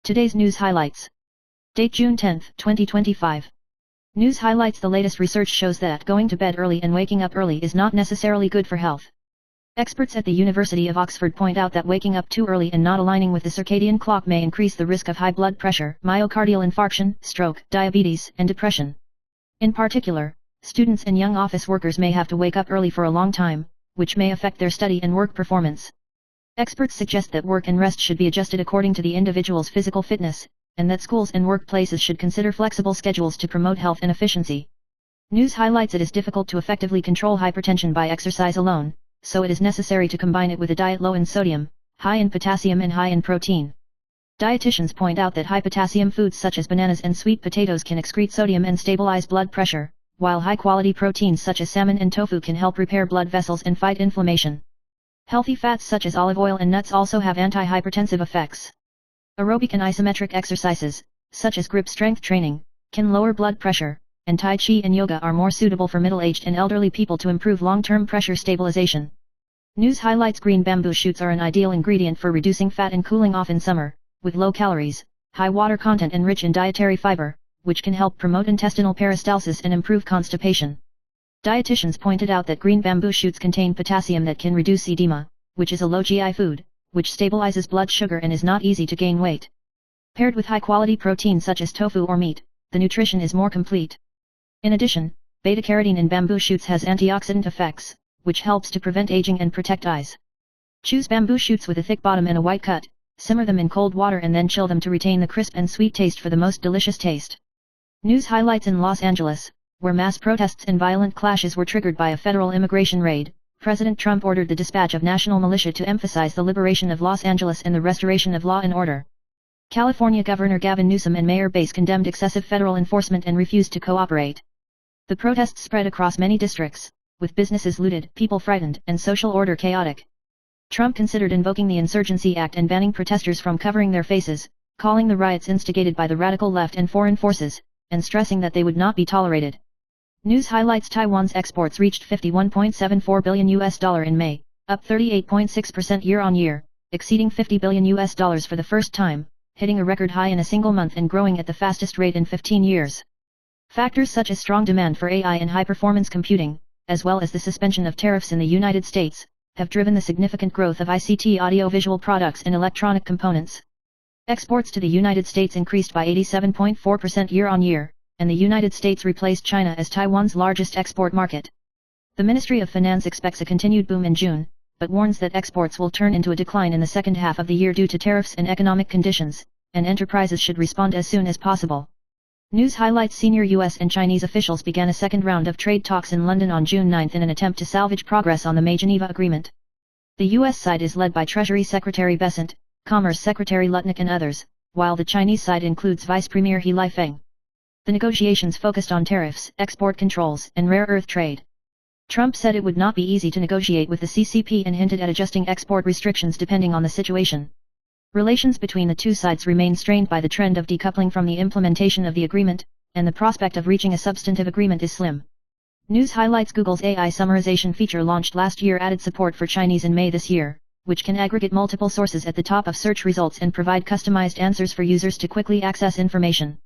Today's news highlights. Date June 10, 2025. News highlights. The latest research shows that going to bed early and waking up early is not necessarily good for health. Experts at the University of Oxford point out that waking up too early and not aligning with the circadian clock may increase the risk of high blood pressure, myocardial infarction, stroke, diabetes, and depression. In particular, students and young office workers may have to wake up early for a long time, which may affect their study and work performance. Experts suggest that work and rest should be adjusted according to the individual's physical fitness, and that schools and workplaces should consider flexible schedules to promote health and efficiency. News highlights. It is difficult to effectively control hypertension by exercise alone, so it is necessary to combine it with a diet low in sodium, high in potassium and high in protein. Dietitians point out that high potassium foods such as bananas and sweet potatoes can excrete sodium and stabilize blood pressure, while high-quality proteins such as salmon and tofu can help repair blood vessels and fight inflammation. Healthy fats such as olive oil and nuts also have anti-hypertensive effects. Aerobic and isometric exercises, such as grip strength training, can lower blood pressure, and Tai Chi and yoga are more suitable for middle-aged and elderly people to improve long-term pressure stabilization. News highlights. Green bamboo shoots are an ideal ingredient for reducing fat and cooling off in summer, with low calories, high water content and rich in dietary fiber, which can help promote intestinal peristalsis and improve constipation. Dietitians pointed out that green bamboo shoots contain potassium that can reduce edema, which is a low GI food, which stabilizes blood sugar and is not easy to gain weight. Paired with high-quality protein such as tofu or meat, the nutrition is more complete. In addition, beta-carotene in bamboo shoots has antioxidant effects, which helps to prevent aging and protect eyes. Choose bamboo shoots with a thick bottom and a white cut, simmer them in cold water and then chill them to retain the crisp and sweet taste for the most delicious taste. News highlights. In Los Angeles, where mass protests and violent clashes were triggered by a federal immigration raid, President Trump ordered the dispatch of national militia to emphasize the liberation of Los Angeles and the restoration of law and order. California Governor Gavin Newsom and Mayor Bass condemned excessive federal enforcement and refused to cooperate. The protests spread across many districts, with businesses looted, people frightened, and social order chaotic. Trump considered invoking the Insurgency Act and banning protesters from covering their faces, calling the riots instigated by the radical left and foreign forces, and stressing that they would not be tolerated. News highlights. Taiwan's exports reached $51.74 billion in May, up 38.6% year-on-year, exceeding $50 billion for the first time, hitting a record high in a single month and growing at the fastest rate in 15 years. Factors such as strong demand for AI and high-performance computing, as well as the suspension of tariffs in the United States, have driven the significant growth of ICT audiovisual products and electronic components. Exports to the United States increased by 87.4% year-on-year, and the United States replaced China as Taiwan's largest export market. The Ministry of Finance expects a continued boom in June, but warns that exports will turn into a decline in the second half of the year due to tariffs and economic conditions, and enterprises should respond as soon as possible. News highlights. Senior U.S. and Chinese officials began a second round of trade talks in London on June 9 in an attempt to salvage progress on the May Geneva Agreement. The U.S. side is led by Treasury Secretary Bessent, Commerce Secretary Lutnick and others, while the Chinese side includes Vice Premier He Lifeng. The negotiations focused on tariffs, export controls, and rare earth trade. Trump said it would not be easy to negotiate with the CCP and hinted at adjusting export restrictions depending on the situation. Relations between the two sides remain strained by the trend of decoupling from the implementation of the agreement, and the prospect of reaching a substantive agreement is slim. News highlights. Google's AI summarization feature launched last year added support for Chinese in May this year, which can aggregate multiple sources at the top of search results and provide customized answers for users to quickly access information.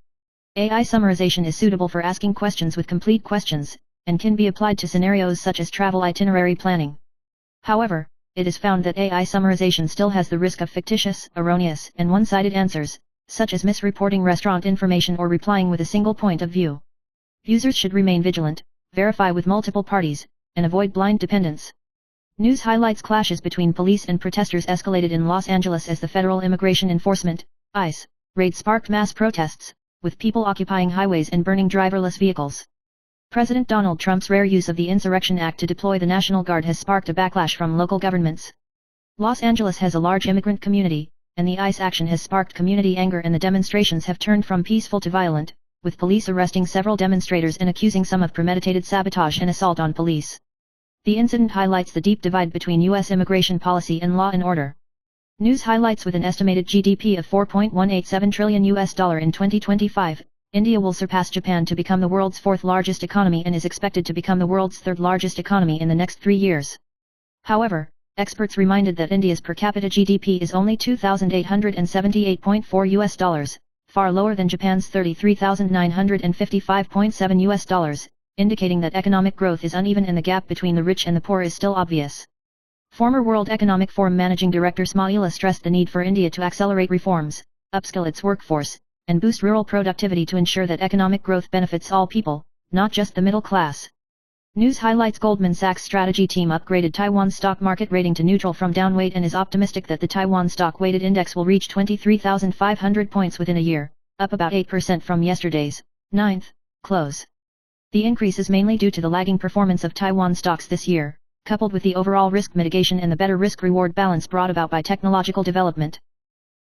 AI summarization is suitable for asking questions with complete questions, and can be applied to scenarios such as travel itinerary planning. However, it is found that AI summarization still has the risk of fictitious, erroneous, and one-sided answers, such as misreporting restaurant information or replying with a single point of view. Users should remain vigilant, verify with multiple parties, and avoid blind dependence. News highlights. Clashes between police and protesters escalated in Los Angeles as the Federal Immigration Enforcement, ICE, raid sparked mass protests, with people occupying highways and burning driverless vehicles. President Donald Trump's rare use of the Insurrection Act to deploy the National Guard has sparked a backlash from local governments. Los Angeles has a large immigrant community, and the ICE action has sparked community anger and the demonstrations have turned from peaceful to violent, with police arresting several demonstrators and accusing some of premeditated sabotage and assault on police. The incident highlights the deep divide between U.S. immigration policy and law and order. News highlights. With an estimated GDP of $4.187 trillion in 2025, India will surpass Japan to become the world's fourth largest economy and is expected to become the world's third largest economy in the next 3 years. However, experts reminded that India's per capita GDP is only $2,878.4, far lower than Japan's $33,955.7, indicating that economic growth is uneven and the gap between the rich and the poor is still obvious. Former World Economic Forum Managing Director Smaila stressed the need for India to accelerate reforms, upskill its workforce, and boost rural productivity to ensure that economic growth benefits all people, not just the middle class. News highlights Goldman Sachs strategy team upgraded Taiwan's stock market rating to neutral from downweight and is optimistic that the Taiwan stock-weighted index will reach 23,500 points within a year, up about 8% from yesterday's 9th close. The increase is mainly due to the lagging performance of Taiwan stocks this year, coupled with the overall risk mitigation and the better risk-reward balance brought about by technological development.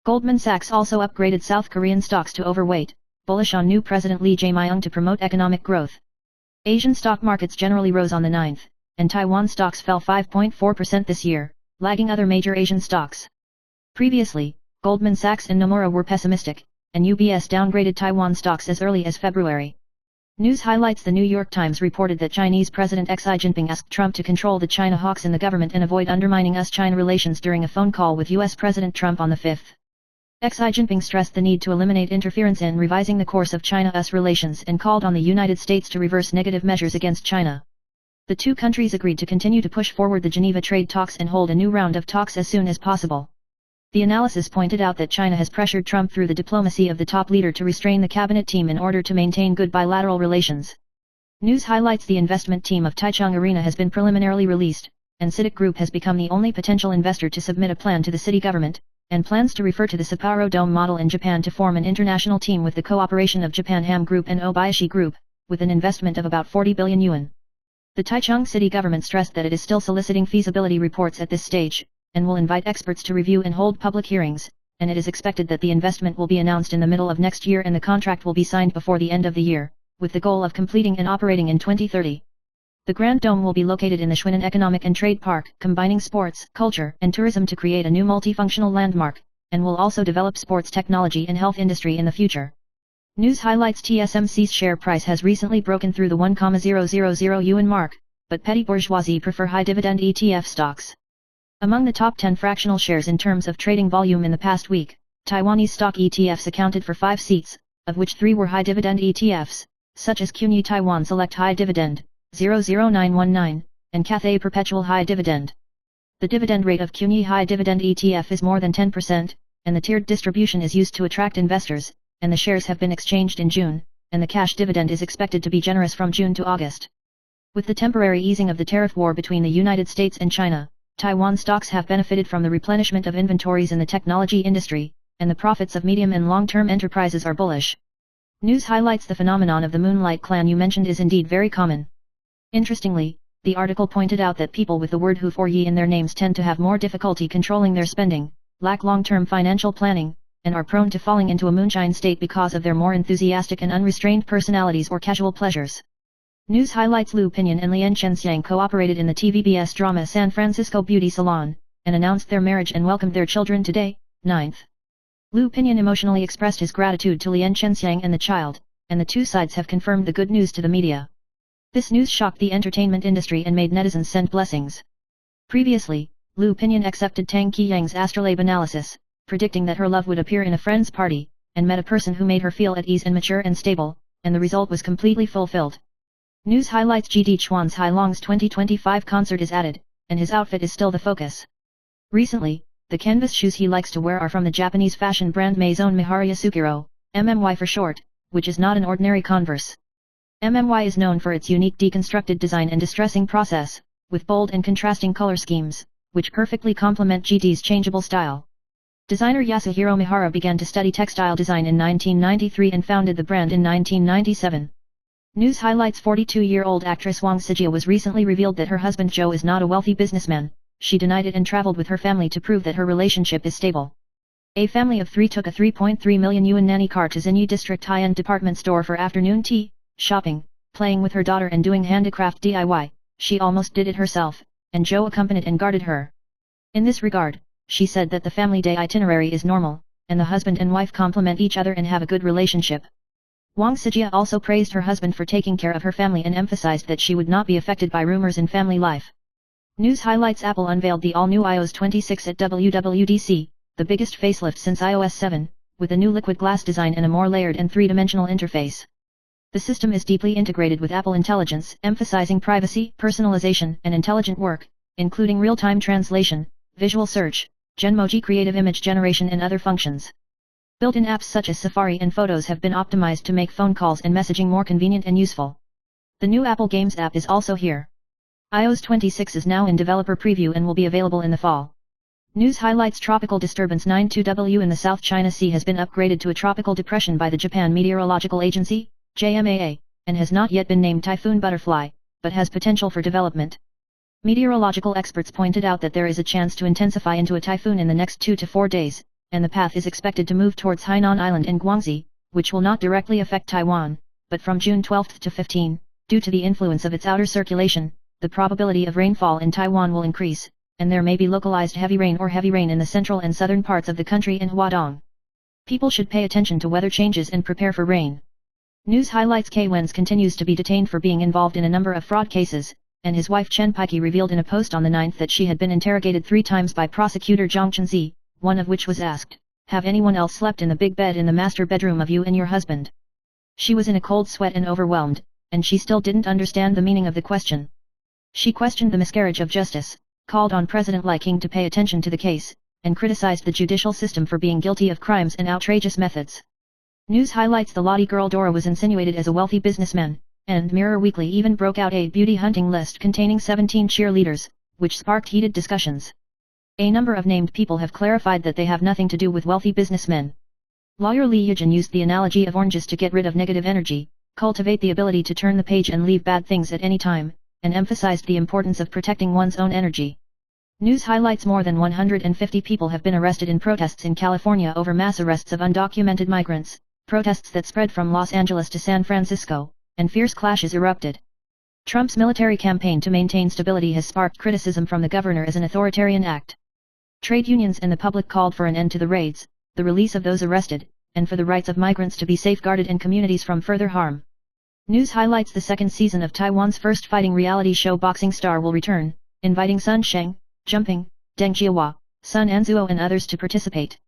Goldman Sachs also upgraded South Korean stocks to overweight, bullish on new President Lee Jae-myung to promote economic growth. Asian stock markets generally rose on the 9th, and Taiwan stocks fell 5.4% this year, lagging other major Asian stocks. Previously, Goldman Sachs and Nomura were pessimistic, and UBS downgraded Taiwan stocks as early as February. News highlights The New York Times reported that Chinese President Xi Jinping asked Trump to control the China hawks in the government and avoid undermining US-China relations during a phone call with US President Trump on the 5th. Xi Jinping stressed the need to eliminate interference in revising the course of China-US relations and called on the United States to reverse negative measures against China. The two countries agreed to continue to push forward the Geneva trade talks and hold a new round of talks as soon as possible. The analysis pointed out that China has pressured Trump through the diplomacy of the top leader to restrain the cabinet team in order to maintain good bilateral relations. News highlights The investment team of Taichung Arena has been preliminarily released, and CITIC Group has become the only potential investor to submit a plan to the city government, and plans to refer to the Sapporo Dome model in Japan to form an international team with the cooperation of Japan Ham Group and Obayashi Group, with an investment of about 40 billion yuan. The Taichung city government stressed that it is still soliciting feasibility reports at this stage, and will invite experts to review and hold public hearings, and it is expected that the investment will be announced in the middle of next year and the contract will be signed before the end of the year, with the goal of completing and operating in 2030. The Grand Dome will be located in the Shuinan Economic and Trade Park, combining sports, culture, and tourism to create a new multifunctional landmark, and will also develop sports technology and health industry in the future. News highlights TSMC's share price has recently broken through the 1,000 yuan mark, but petty bourgeoisie prefer high-dividend ETF stocks. Among the top 10 fractional shares in terms of trading volume in the past week, Taiwanese stock ETFs accounted for 5 seats, of which 3 were high-dividend ETFs, such as QNY Taiwan Select High Dividend 00919, and Cathay Perpetual High Dividend. The dividend rate of QNY High Dividend ETF is more than 10%, and the tiered distribution is used to attract investors, and the shares have been exchanged in June, and the cash dividend is expected to be generous from June to August. With the temporary easing of the tariff war between the United States and China, Taiwan stocks have benefited from the replenishment of inventories in the technology industry, and the profits of medium and long-term enterprises are bullish. News highlights the phenomenon of the Moonlight Clan you mentioned is indeed very common. Interestingly, the article pointed out that people with the word Hu or Yi in their names tend to have more difficulty controlling their spending, lack long-term financial planning, and are prone to falling into a moonshine state because of their more enthusiastic and unrestrained personalities or casual pleasures. News highlights Lu Pinyin and Lian Chenxiang cooperated in the TVBS drama San Francisco Beauty Salon, and announced their marriage and welcomed their children today, 9th. Lu Pinyin emotionally expressed his gratitude to Lian Chenxiang and the child, and the two sides have confirmed the good news to the media. This news shocked the entertainment industry and made netizens send blessings. Previously, Lu Pinyin accepted Tang Qiyang's astrolabe analysis, predicting that her love would appear in a friend's party, and met a person who made her feel at ease and mature and stable, and the result was completely fulfilled. News highlights GD Chuan's Hailong's 2025 concert is added, and his outfit is still the focus. Recently, the canvas shoes he likes to wear are from the Japanese fashion brand Maison Mihara Yasukiro, MMY for short, which is not an ordinary Converse. MMY is known for its unique deconstructed design and distressing process, with bold and contrasting color schemes, which perfectly complement GD's changeable style. Designer Yasuhiro Mihara began to study textile design in 1993 and founded the brand in 1997. News highlights 42-year-old actress Wang Sijia was recently revealed that her husband Joe is not a wealthy businessman. She denied it and traveled with her family to prove that her relationship is stable. A family of 3 took a 3.3 million yuan nanny car to Xinyu District high-end department store for afternoon tea, shopping, playing with her daughter and doing handicraft DIY. She almost did it herself, and Joe accompanied and guarded her. In this regard, she said that the family day itinerary is normal, and the husband and wife complement each other and have a good relationship. Wang Sijia also praised her husband for taking care of her family and emphasized that she would not be affected by rumors in family life. News highlights: Apple unveiled the all-new iOS 26 at WWDC, the biggest facelift since iOS 7, with a new liquid glass design and a more layered and three-dimensional interface. The system is deeply integrated with Apple Intelligence, emphasizing privacy, personalization, and intelligent work, including real-time translation, visual search, Genmoji creative image generation and other functions. Built-in apps such as Safari and Photos have been optimized to make phone calls and messaging more convenient and useful. The new Apple Games app is also here. iOS 26 is now in developer preview and will be available in the fall. News highlights: Tropical disturbance 92W in the South China Sea has been upgraded to a tropical depression by the Japan Meteorological Agency, JMAA, and has not yet been named Typhoon Butterfly, but has potential for development. Meteorological experts pointed out that there is a chance to intensify into a typhoon in the next 2 to 4 days, and the path is expected to move towards Hainan Island in Guangxi, which will not directly affect Taiwan, but from June 12 to 15, due to the influence of its outer circulation, the probability of rainfall in Taiwan will increase, and there may be localized heavy rain or heavy rain in the central and southern parts of the country and Huadong. People should pay attention to weather changes and prepare for rain. News highlights: K. Wenz continues to be detained for being involved in a number of fraud cases, and his wife Chen Pike revealed in a post on the 9th that she had been interrogated 3 times by prosecutor Zhang Chenzi, one of which was asked, "Have anyone else slept in the big bed in the master bedroom of you and your husband?" She was in a cold sweat and overwhelmed, and she still didn't understand the meaning of the question. She questioned the miscarriage of justice, called on President Li King to pay attention to the case, and criticized the judicial system for being guilty of crimes and outrageous methods. News highlights: the Lottie girl Dora was insinuated as a wealthy businessman, and Mirror Weekly even broke out a beauty hunting list containing 17 cheerleaders, which sparked heated discussions. A number of named people have clarified that they have nothing to do with wealthy businessmen. Lawyer Li Yujin used the analogy of oranges to get rid of negative energy, cultivate the ability to turn the page and leave bad things at any time, and emphasized the importance of protecting one's own energy. News highlights: more than 150 people have been arrested in protests in California over mass arrests of undocumented migrants, protests that spread from Los Angeles to San Francisco, and fierce clashes erupted. Trump's military campaign to maintain stability has sparked criticism from the governor as an authoritarian act. Trade unions and the public called for an end to the raids, the release of those arrested, and for the rights of migrants to be safeguarded and communities from further harm. News highlights: the second season of Taiwan's first fighting reality show Boxing Star will return, inviting Sun Sheng, Jumping, Deng Jiahua, Sun Anzuo and others to participate.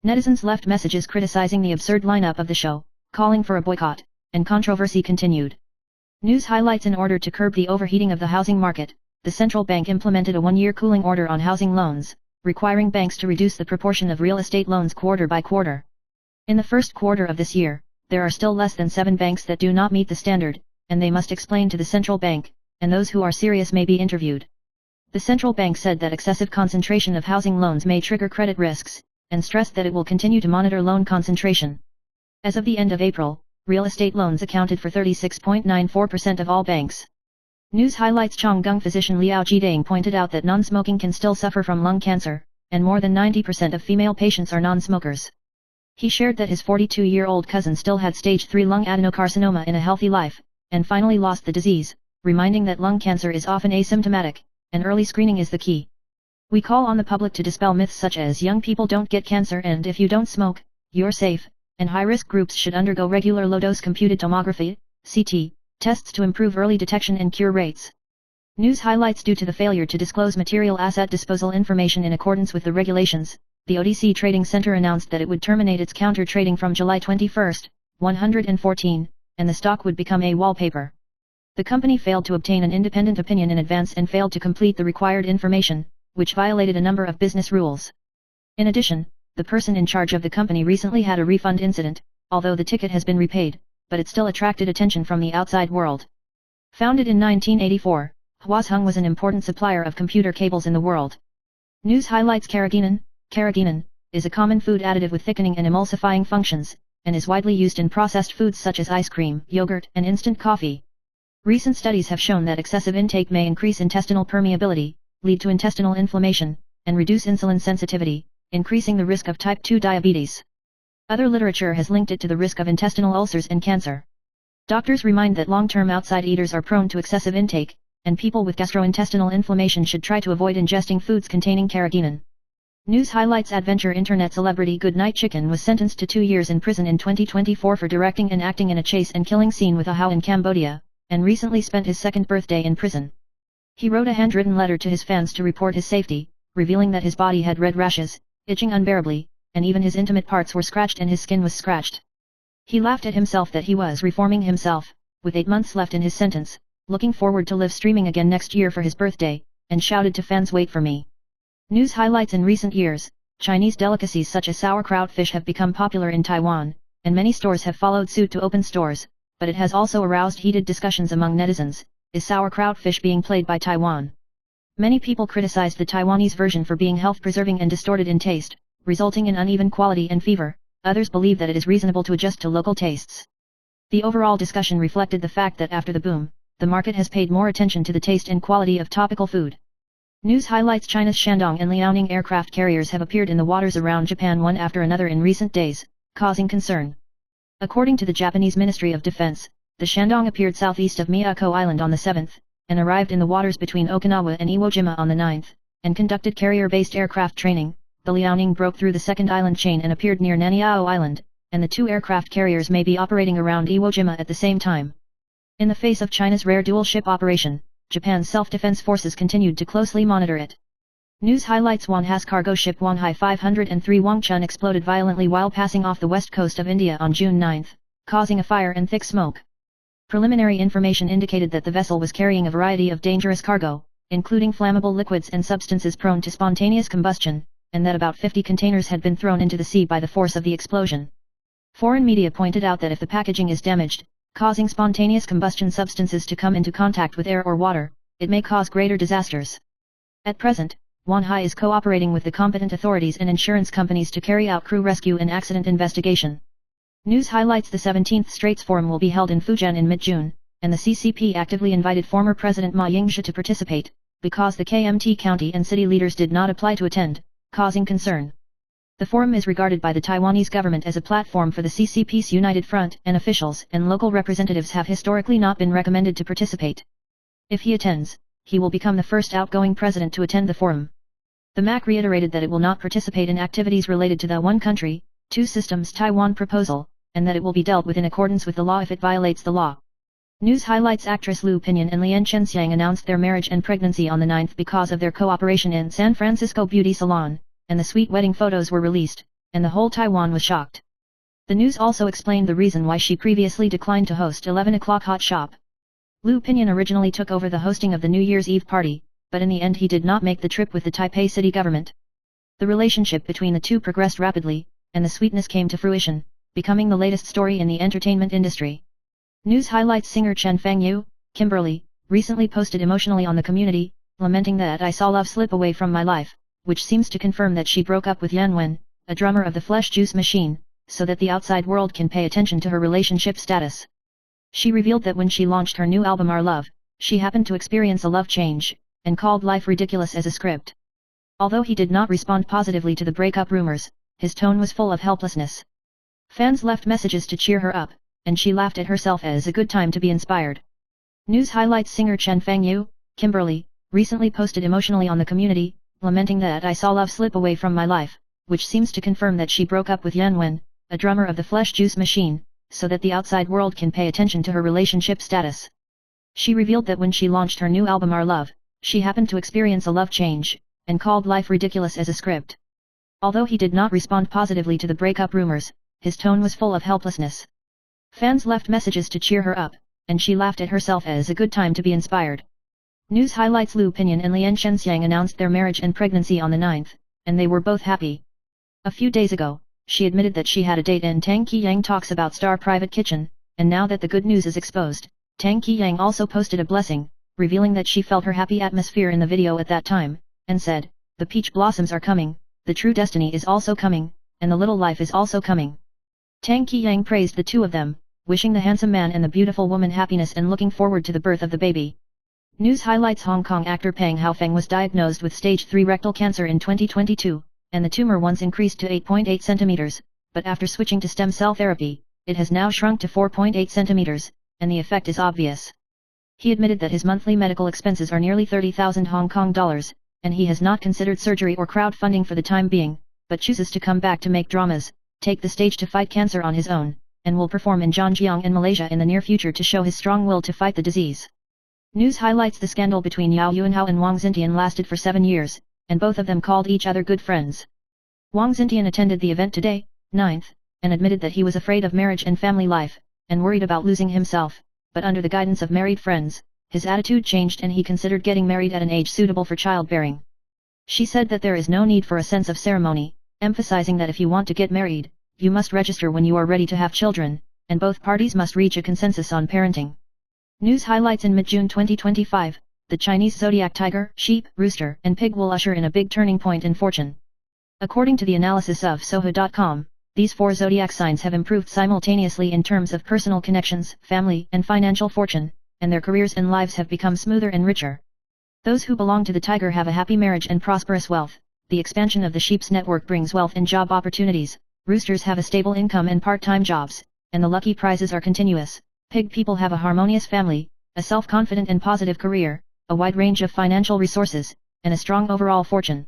Netizens left messages criticizing the absurd lineup of the show, calling for a boycott, and controversy continued. News highlights: in order to curb the overheating of the housing market, the central bank implemented a 1-year cooling order on housing loans, requiring banks to reduce the proportion of real estate loans quarter by quarter. In the first quarter of this year, there are still less than 7 banks that do not meet the standard, and they must explain to the central bank, and those who are serious may be interviewed. The central bank said that excessive concentration of housing loans may trigger credit risks, and stressed that it will continue to monitor loan concentration. As of the end of April, real estate loans accounted for 36.94% of all banks. News highlights: Chongqing physician Liao Jidang pointed out that non-smoking can still suffer from lung cancer, and more than 90% of female patients are non-smokers. He shared that his 42-year-old cousin still had stage 3 lung adenocarcinoma in a healthy life, and finally lost the disease, reminding that lung cancer is often asymptomatic, and early screening is the key. We call on the public to dispel myths such as young people don't get cancer and if you don't smoke, you're safe, and high-risk groups should undergo regular low-dose computed tomography, CT, tests to improve early detection and cure rates. News highlights: due to the failure to disclose material asset disposal information in accordance with the regulations, the OTC Trading Center announced that it would terminate its counter trading from July 21, 114, and the stock would become a wallpaper. The company failed to obtain an independent opinion in advance and failed to complete the required information, which violated a number of business rules. In addition, the person in charge of the company recently had a refund incident, although the ticket has been repaid, but it still attracted attention from the outside world. Founded in 1984, Huazheng was an important supplier of computer cables in the world. News highlights: Carrageenan is a common food additive with thickening and emulsifying functions, and is widely used in processed foods such as ice cream, yogurt, and instant coffee. Recent studies have shown that excessive intake may increase intestinal permeability, lead to intestinal inflammation, and reduce insulin sensitivity, increasing the risk of type 2 diabetes. Other literature has linked it to the risk of intestinal ulcers and cancer. Doctors remind that long-term outside eaters are prone to excessive intake, and people with gastrointestinal inflammation should try to avoid ingesting foods containing carrageenan. News highlights: adventure internet celebrity Goodnight Chicken was sentenced to 2 years in prison in 2024 for directing and acting in a chase and killing scene with a Hao in Cambodia, and recently spent his second birthday in prison. He wrote a handwritten letter to his fans to report his safety, revealing that his body had red rashes, itching unbearably, and even his intimate parts were scratched and his skin was scratched. He laughed at himself that he was reforming himself, with 8 months left in his sentence, looking forward to live streaming again next year for his birthday, and shouted to fans, "Wait for me." News highlights: in recent years, Chinese delicacies such as sauerkraut fish have become popular in Taiwan, and many stores have followed suit to open stores, but it has also aroused heated discussions among netizens. Is sauerkraut fish being played by Taiwan? Many people criticized the Taiwanese version for being health-preserving and distorted in taste, resulting in uneven quality and fever. Others believe that it is reasonable to adjust to local tastes. The overall discussion reflected the fact that after the boom, the market has paid more attention to the taste and quality of topical food. News highlights: China's Shandong and Liaoning aircraft carriers have appeared in the waters around Japan one after another in recent days, causing concern. According to the Japanese Ministry of Defense, the Shandong appeared southeast of Miyako Island on the 7th, and arrived in the waters between Okinawa and Iwo Jima on the 9th, and conducted carrier-based aircraft training. The Liaoning broke through the second island chain and appeared near Naniao Island, and the 2 aircraft carriers may be operating around Iwo Jima at the same time. In the face of China's rare dual-ship operation, Japan's self-defense forces continued to closely monitor it. News highlights: Wanhai's cargo ship Wanhai 503 Wangchun exploded violently while passing off the west coast of India on June 9, causing a fire and thick smoke. Preliminary information indicated that the vessel was carrying a variety of dangerous cargo, including flammable liquids and substances prone to spontaneous combustion, and that about 50 containers had been thrown into the sea by the force of the explosion. Foreign media pointed out that if the packaging is damaged, causing spontaneous combustion substances to come into contact with air or water, it may cause greater disasters. At present, Wanhai is cooperating with the competent authorities and insurance companies to carry out crew rescue and accident investigation. News highlights: the 17th Straits Forum will be held in Fujian in mid-June, and the CCP actively invited former President Ma Ying-jeou to participate, because the KMT county and city leaders did not apply to attend, causing concern. The forum is regarded by the Taiwanese government as a platform for the CCP's United Front, and officials and local representatives have historically not been recommended to participate. If he attends, he will become the first outgoing president to attend the forum. The MAC reiterated that it will not participate in activities related to the One Country, Two Systems Taiwan proposal, and that it will be dealt with in accordance with the law if it violates the law. News highlights: actress Lu Pinyin and Lian Chenxiang announced their marriage and pregnancy on the 9th because of their cooperation in San Francisco beauty salon, and the sweet wedding photos were released, and the whole Taiwan was shocked. The news also explained the reason why she previously declined to host 11 o'clock Hot Shop. Lu Pinyin originally took over the hosting of the New Year's Eve party, but in the end he did not make the trip with the Taipei city government. The relationship between the two progressed rapidly, and the sweetness came to fruition, becoming the latest story in the entertainment industry. News highlights: singer Chen Fangyu, Kimberly, recently posted emotionally on the community, lamenting that "I saw love slip away from my life," which seems to confirm that she broke up with Yan Wen, a drummer of the Flesh Juice Machine, so that the outside world can pay attention to her relationship status. She revealed that when she launched her new album Our Love, she happened to experience a love change, and called life ridiculous as a script. Although he did not respond positively to the breakup rumors, his tone was full of helplessness. Fans left messages to cheer her up, and she laughed at herself as a good time to be inspired. News highlights: singer Chen Fangyu, Kimberly, recently posted emotionally on the community, lamenting that "I saw love slip away from my life," which seems to confirm that she broke up with Yan Wen, a drummer of the Flesh Juice Machine, so that the outside world can pay attention to her relationship status. She revealed that when she launched her new album Our Love, she happened to experience a love change, and called life ridiculous as a script. Although he did not respond positively to the breakup rumors, his tone was full of helplessness. Fans left messages to cheer her up, and she laughed at herself as a good time to be inspired. News highlights: Lu Pinyin and Lian Chenxiang announced their marriage and pregnancy on the 9th, and they were both happy. A few days ago, she admitted that she had a date and Tang Qiyang talks about Star Private Kitchen, and now that the good news is exposed, Tang Qiyang also posted a blessing, revealing that she felt her happy atmosphere in the video at that time, and said, "The peach blossoms are coming, the true destiny is also coming, and the little life is also coming." Tang Qiyang praised the two of them, wishing the handsome man and the beautiful woman happiness and looking forward to the birth of the baby. News highlights: Hong Kong actor Pang Haofeng was diagnosed with stage 3 rectal cancer in 2022, and the tumor once increased to 8.8 centimeters, but after switching to stem cell therapy, it has now shrunk to 4.8 centimeters, and the effect is obvious. He admitted that his monthly medical expenses are nearly 30,000 Hong Kong dollars, and he has not considered surgery or crowdfunding for the time being, but chooses to come back to make dramas, take the stage to fight cancer on his own, and will perform in Zhangjiang and Malaysia in the near future to show his strong will to fight the disease. News highlights the scandal between Yao Yuanhao and Wang Xintian lasted for 7 years, and both of them called each other good friends. Wang Xintian attended the event today, 9th, and admitted that he was afraid of marriage and family life, and worried about losing himself, but under the guidance of married friends, his attitude changed and he considered getting married at an age suitable for childbearing. She said that there is no need for a sense of ceremony, emphasizing that if you want to get married, you must register when you are ready to have children, and both parties must reach a consensus on parenting. News highlights in mid-June 2025, the Chinese zodiac tiger, sheep, rooster, and pig will usher in a big turning point in fortune. According to the analysis of Soho.com, these 4 zodiac signs have improved simultaneously in terms of personal connections, family, and financial fortune, and their careers and lives have become smoother and richer. Those who belong to the tiger have a happy marriage and prosperous wealth. The expansion of the sheep's network brings wealth and job opportunities. Roosters have a stable income and part-time jobs, and the lucky prizes are continuous. Pig people have a harmonious family, a self-confident and positive career, a wide range of financial resources, and a strong overall fortune.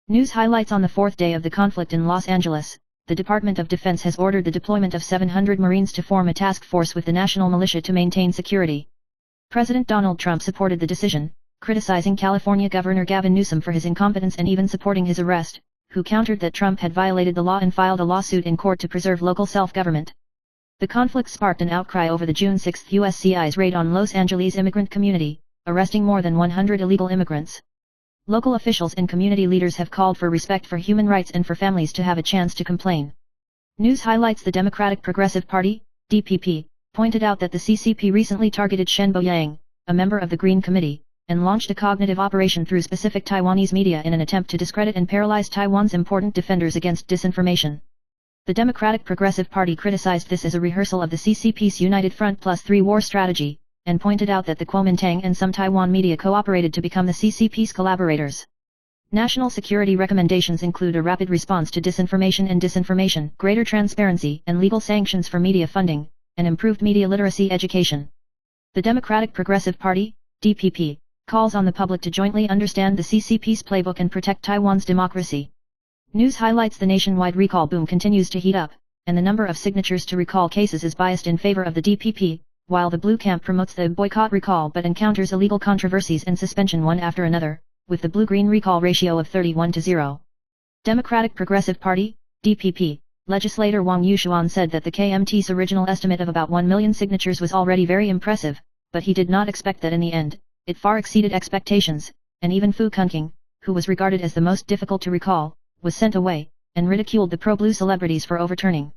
News highlights on the 4th day of the conflict in Los Angeles, the Department of Defense has ordered the deployment of 700 Marines to form a task force with the national militia to maintain security. President Donald Trump supported the decision, criticizing California Governor Gavin Newsom for his incompetence and even supporting his arrest, who countered that Trump had violated the law and filed a lawsuit in court to preserve local self-government. The conflict sparked an outcry over the June 6 USCIS raid on Los Angeles immigrant community, arresting more than 100 illegal immigrants. Local officials and community leaders have called for respect for human rights and for families to have a chance to complain. News highlights the Democratic Progressive Party, DPP, pointed out that the CCP recently targeted Shen Boyang, a member of the Green Committee, and launched a cognitive operation through specific Taiwanese media in an attempt to discredit and paralyze Taiwan's important defenders against disinformation. The Democratic Progressive Party criticized this as a rehearsal of the CCP's United Front Plus 3 war strategy, and pointed out that the Kuomintang and some Taiwan media cooperated to become the CCP's collaborators. National security recommendations include a rapid response to disinformation and disinformation, greater transparency and legal sanctions for media funding, and improved media literacy education. The Democratic Progressive Party, DPP, calls on the public to jointly understand the CCP's playbook and protect Taiwan's democracy. News highlights the nationwide recall boom continues to heat up, and the number of signatures to recall cases is biased in favor of the DPP, while the blue camp promotes the boycott recall but encounters illegal controversies and suspension one after another, with the blue-green recall ratio of 31-0. Democratic Progressive Party, DPP, legislator Wang Yushuan said that the KMT's original estimate of about 1 million signatures was already very impressive, but he did not expect that in the end, it far exceeded expectations, and even Fu Kunking, who was regarded as the most difficult to recall, was sent away, and ridiculed the pro-blue celebrities for overturning.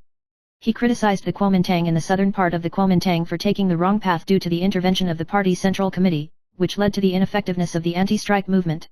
He criticized the Kuomintang in the southern part of the Kuomintang for taking the wrong path due to the intervention of the party's Central Committee, which led to the ineffectiveness of the anti-strike movement.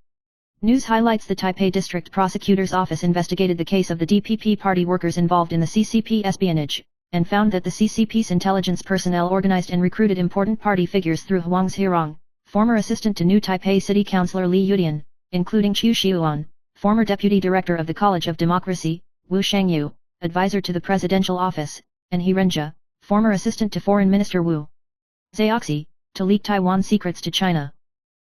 News highlights the Taipei District Prosecutor's Office investigated the case of the DPP party workers involved in the CCP espionage, and found that the CCP's intelligence personnel organized and recruited important party figures through Huang Zhirong, former assistant to new Taipei City Councilor Li Yudian, including Qiu Xiuan, former deputy director of the College of Democracy, Wu Shangyu, advisor to the presidential office, and He Renjia, former assistant to Foreign Minister Wu Zhaoxi, to leak Taiwan secrets to China.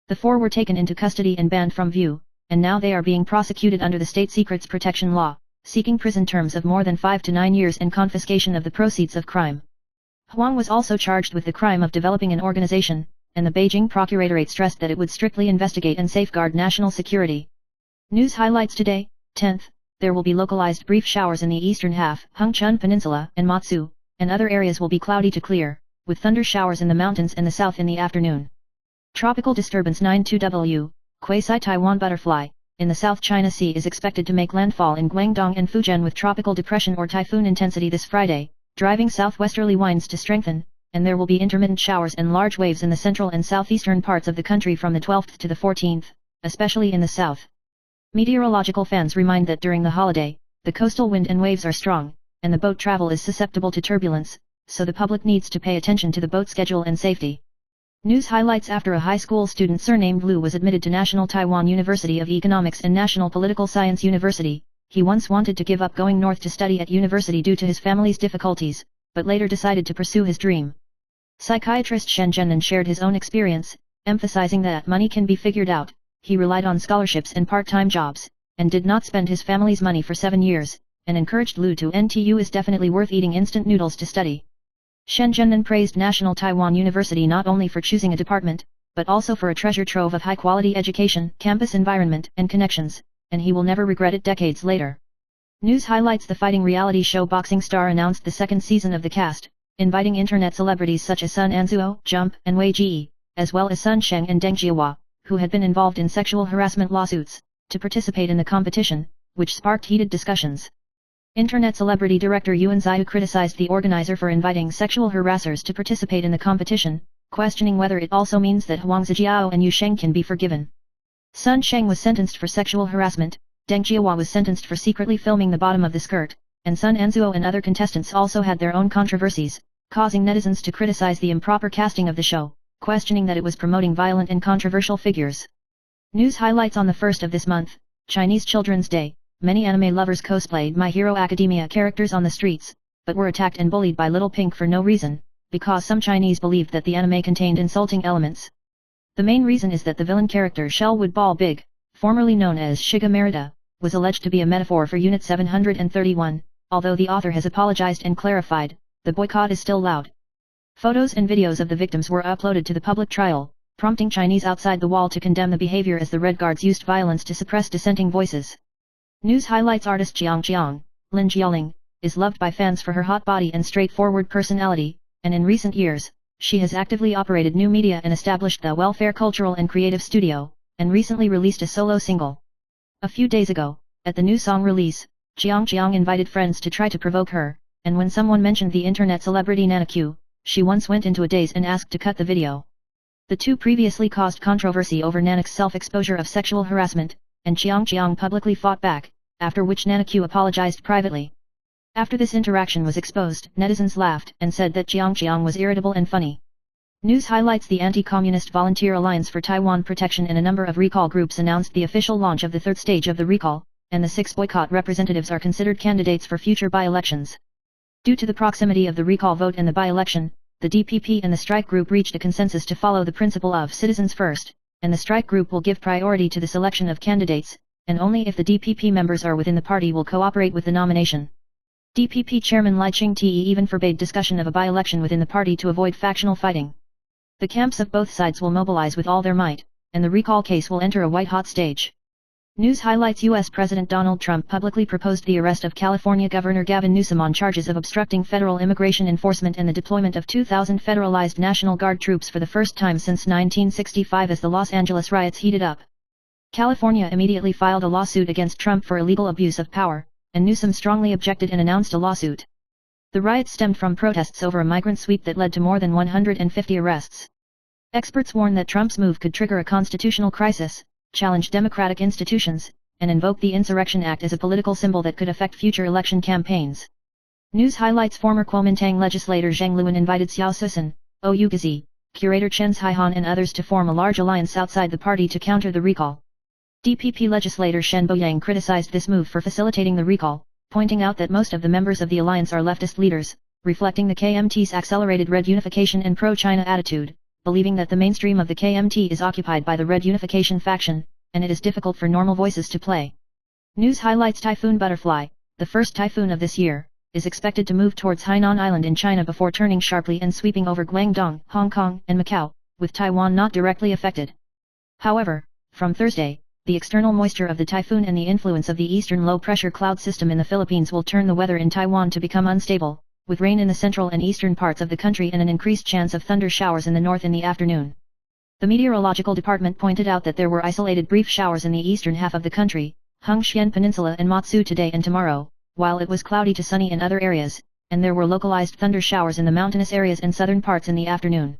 The 4 were taken into custody and banned from view, and now they are being prosecuted under the State Secrets Protection Law, seeking prison terms of more than 5 to 9 years and confiscation of the proceeds of crime. Huang was also charged with the crime of developing an organization, and the Beijing Procuratorate stressed that it would strictly investigate and safeguard national security. News highlights today, 10th, there will be localized brief showers in the eastern half, Hengchun Peninsula and Matsu, and other areas will be cloudy to clear, with thunder showers in the mountains and the south in the afternoon. Tropical disturbance 92W, quasi-Taiwan butterfly, in the South China Sea is expected to make landfall in Guangdong and Fujian with tropical depression or typhoon intensity this Friday, driving southwesterly winds to strengthen, and there will be intermittent showers and large waves in the central and southeastern parts of the country from the 12th to the 14th, especially in the south. Meteorological fans remind that during the holiday, the coastal wind and waves are strong, and the boat travel is susceptible to turbulence, so the public needs to pay attention to the boat schedule and safety. News highlights after a high school student surnamed Liu was admitted to National Taiwan University of Economics and National Political Science University. He once wanted to give up going north to study at university due to his family's difficulties, but later decided to pursue his dream. Psychiatrist Shen Zhennan shared his own experience, emphasizing that money can be figured out. He relied on scholarships and part-time jobs, and did not spend his family's money for 7 years, and encouraged Liu to NTU is definitely worth eating instant noodles to study. Shen Zhennan praised National Taiwan University not only for choosing a department, but also for a treasure trove of high-quality education, campus environment, and connections, and he will never regret it decades later. News highlights: the fighting reality show Boxing Star announced the second season of the cast, inviting internet celebrities such as Sun Anzuo, Jump, and Wei Ji, as well as Sun Sheng and Deng Jiahua, who had been involved in sexual harassment lawsuits, to participate in the competition, which sparked heated discussions. Internet celebrity director Yuan Ziyu criticized the organizer for inviting sexual harassers to participate in the competition, questioning whether it also means that Huang Zijiao and Yu Sheng can be forgiven. Sun Sheng was sentenced for sexual harassment, Deng Jiahua was sentenced for secretly filming the bottom of the skirt, and Sun Anzuo and other contestants also had their own controversies, causing netizens to criticize the improper casting of the show, questioning that it was promoting violent and controversial figures. News highlights: on the 1st of this month, Chinese Children's Day, many anime lovers cosplayed My Hero Academia characters on the streets, but were attacked and bullied by Little Pink for no reason, because some Chinese believed that the anime contained insulting elements. The main reason is that the villain character Shellwood Ball Big, formerly known as Shiga Merida, was alleged to be a metaphor for Unit 731, although the author has apologized and clarified, the boycott is still loud. Photos and videos of the victims were uploaded to the public trial, prompting Chinese outside the wall to condemn the behavior as the Red Guards used violence to suppress dissenting voices. News highlights: artist Jiang, Lin Jialing, is loved by fans for her hot body and straightforward personality, and in recent years, she has actively operated new media and established the Welfare Cultural and Creative Studio, and recently released a solo single. A few days ago, at the new song release, Jiang invited friends to try to provoke her, and when someone mentioned the internet celebrity Nana Q, she once went into a daze and asked to cut the video. The two previously caused controversy over Nanak's self-exposure of sexual harassment, and Jiang publicly fought back, after which Nana Q apologized privately. After this interaction was exposed, netizens laughed and said that Jiang was irritable and funny. News highlights: the Anti-Communist Volunteer Alliance for Taiwan Protection and a number of recall groups announced the official launch of the third stage of the recall, and the 6 boycott representatives are considered candidates for future by-elections. Due to the proximity of the recall vote and the by-election, the DPP and the strike group reached a consensus to follow the principle of citizens first, and the strike group will give priority to the selection of candidates, and only if the DPP members are within the party will cooperate with the nomination. DPP Chairman Lai Ching-te even forbade discussion of a by-election within the party to avoid factional fighting. The camps of both sides will mobilize with all their might, and the recall case will enter a white-hot stage. News highlights: U.S. President Donald Trump publicly proposed the arrest of California Governor Gavin Newsom on charges of obstructing federal immigration enforcement and the deployment of 2,000 federalized National Guard troops for the first time since 1965 as the Los Angeles riots heated up. California immediately filed a lawsuit against Trump for illegal abuse of power, and Newsom strongly objected and announced a lawsuit. The riots stemmed from protests over a migrant sweep that led to more than 150 arrests. Experts warn that Trump's move could trigger a constitutional crisis, challenge democratic institutions, and invoke the Insurrection Act as a political symbol that could affect future election campaigns. News highlights: former Kuomintang legislator Zhang Luan invited Xiao Susan, Ou Gazi, curator Chen Saihan and others to form a large alliance outside the party to counter the recall. DPP legislator Shen Boyang criticized this move for facilitating the recall, pointing out that most of the members of the alliance are leftist leaders, reflecting the KMT's accelerated red unification and pro-China attitude, believing that the mainstream of the KMT is occupied by the red unification faction, and it is difficult for normal voices to play. News highlights: Typhoon Butterfly, the first typhoon of this year, is expected to move towards Hainan Island in China before turning sharply and sweeping over Guangdong, Hong Kong, and Macau, with Taiwan not directly affected. However, from Thursday, the external moisture of the typhoon and the influence of the eastern low-pressure cloud system in the Philippines will turn the weather in Taiwan to become unstable, with rain in the central and eastern parts of the country and an increased chance of thunder showers in the north in the afternoon. The meteorological department pointed out that there were isolated brief showers in the eastern half of the country, Hengxian Peninsula and Matsu today and tomorrow, while it was cloudy to sunny in other areas, and there were localized thunder showers in the mountainous areas and southern parts in the afternoon.